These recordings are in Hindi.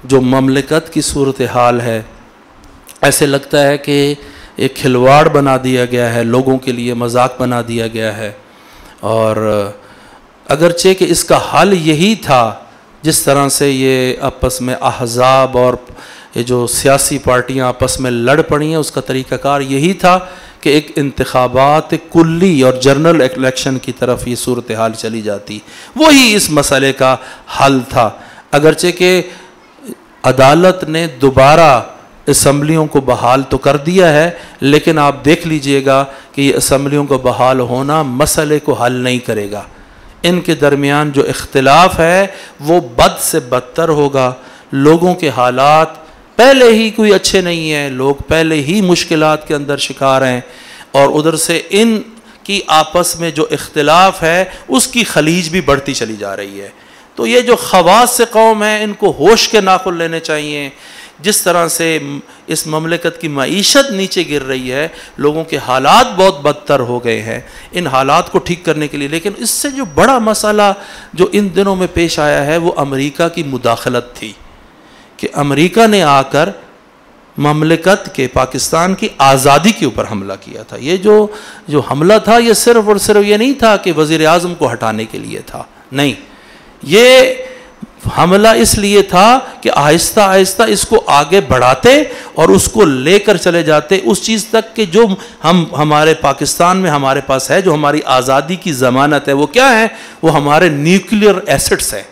जो ममलिकत की सूरत हाल है, ऐसे लगता है कि एक खिलवाड़ बना दिया गया है, लोगों के लिए मजाक बना दिया गया है। और अगरचे कि इसका हल यही था, जिस तरह से ये आपस में अहज़ाब और ये जो सियासी पार्टियां आपस में लड़ पड़ी हैं, उसका तरीक़ाकार यही था कि एक इंतखाबात कुल्ली और जनरल इलेक्शन की तरफ ये सूरत हाल चली जाती। वही इस मसले का हल था। अगरचे कि अदालत ने दोबारा असम्बलियों को बहाल तो कर दिया है, लेकिन आप देख लीजिएगा कि ये असम्बलियों को बहाल होना मसले को हल नहीं करेगा। इनके दरमियान जो इख्तिलाफ है वो बद से बदतर होगा। लोगों के हालात पहले ही कोई अच्छे नहीं हैं, लोग पहले ही मुश्किलात के अंदर शिकार हैं, और उधर से इन की आपस में जो इख्तिलाफ है उसकी खलीज भी बढ़ती चली जा रही है। तो ये जो खवास से कौम है, इनको होश के नाखुन लेने चाहिए। जिस तरह से इस ममलिकत की मईशत नीचे गिर रही है, लोगों के हालात बहुत बदतर हो गए हैं। इन हालात को ठीक करने के लिए, लेकिन इससे जो बड़ा मसला जो इन दिनों में पेश आया है वो अमेरिका की मुदाखलत थी कि अमेरिका ने आकर ममलिकत के पाकिस्तान की आज़ादी के ऊपर हमला किया था। ये जो हमला था, ये सिर्फ और सिर्फ ये नहीं था कि वज़ीर आज़म को हटाने के लिए था, नहीं, ये हमला इसलिए था कि आहिस्ता आहिस्ता इसको आगे बढ़ाते और उसको लेकर चले जाते उस चीज़ तक कि जो हमारे पाकिस्तान में हमारे पास है, जो हमारी आज़ादी की ज़मानत है। वो क्या है? वो हमारे न्यूक्लियर एसेट्स हैं।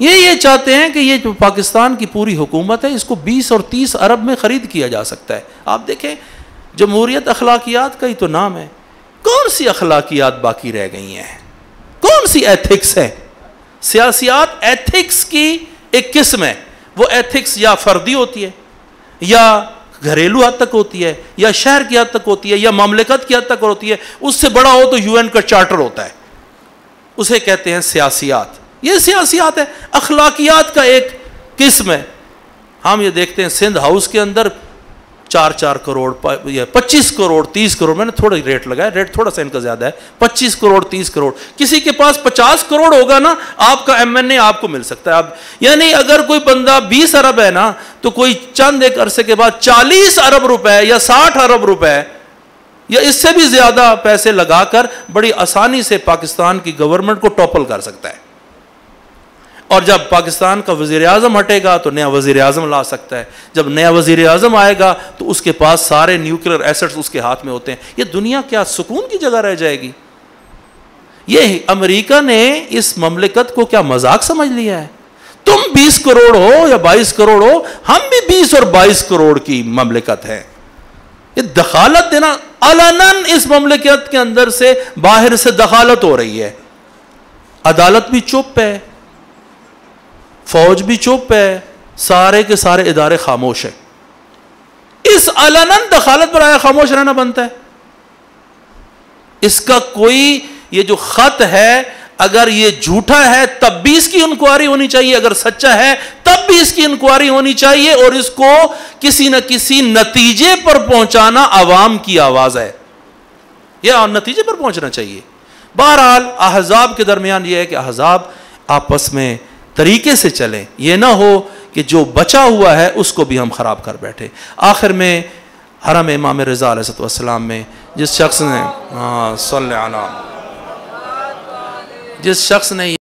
ये चाहते हैं कि ये जो पाकिस्तान की पूरी हुकूमत है, इसको 20 और 30 अरब में ख़रीद किया जा सकता है। आप देखें, जमहूरियत अखलाकियात का ही तो नाम है। कौन सी अखलाकियात बाकी रह गई हैं? कौन सी एथिक्स है? सियासियात एथिक्स की एक किस्म है। वो एथिक्स या फर्दी होती है, या घरेलू हद तक होती है, या शहर की हद तक होती है, या ममलिकत की हद तक होती है। उससे बड़ा हो तो यूएन का चार्टर होता है, उसे कहते हैं सियासियात। ये सियासियात है, अखलाकियात का एक किस्म है। हम ये देखते हैं सिंध हाउस के अंदर 4-4 करोड़, 25 करोड़, 30 करोड़, मैंने थोड़ा रेट लगाया, रेट थोड़ा सा इनका ज़्यादा है, 25 करोड़, 30 करोड़। किसी के पास 50 करोड़ होगा ना, आपका एमएनए आपको मिल सकता है। आप यानी अगर कोई बंदा 20 अरब है ना, तो कोई चंद एक अरसे के बाद 40 अरब रुपए या 60 अरब रुपए या इससे भी ज़्यादा पैसे लगाकर बड़ी आसानी से पाकिस्तान की गवर्नमेंट को टॉपल कर सकता है। और जब पाकिस्तान का वज़ीर आज़म हटेगा तो नया वज़ीर आज़म ला सकता है। जब नया वज़ीर आज़म आएगा तो उसके पास सारे न्यूक्लियर एसेट्स उसके हाथ में होते हैं। ये दुनिया क्या सुकून की जगह रह जाएगी? ये अमेरिका ने इस ममलिकत को क्या मजाक समझ लिया है? तुम 20 करोड़ हो या 22 करोड़ हो, हम भी 20 और 22 करोड़ की ममलिकत है। ये दखालत देना, अलनन इस ममलिकत के अंदर से बाहर से दखालत हो रही है। अदालत भी चुप है, फौज भी चुप है, सारे के सारे इदारे खामोश है। इस अलनन दखालत पर आया खामोश रहना बनता है। इसका कोई, ये जो खत है, अगर ये झूठा है तब भी इसकी इंक्वायरी होनी चाहिए, अगर सच्चा है तब भी इसकी इंक्वायरी होनी चाहिए, और इसको किसी न किसी नतीजे पर पहुंचाना आवाम की आवाज है, यह नतीजे पर पहुंचना चाहिए। बहरहाल अहज़ाब के दरमियान यह है कि अहज़ाब आपस में तरीके से चलें, यह ना हो कि जो बचा हुआ है उसको भी हम ख़राब कर बैठे। आखिर में हरम इमाम रज़ा अलैहिस्सलाम में जिस शख्स ने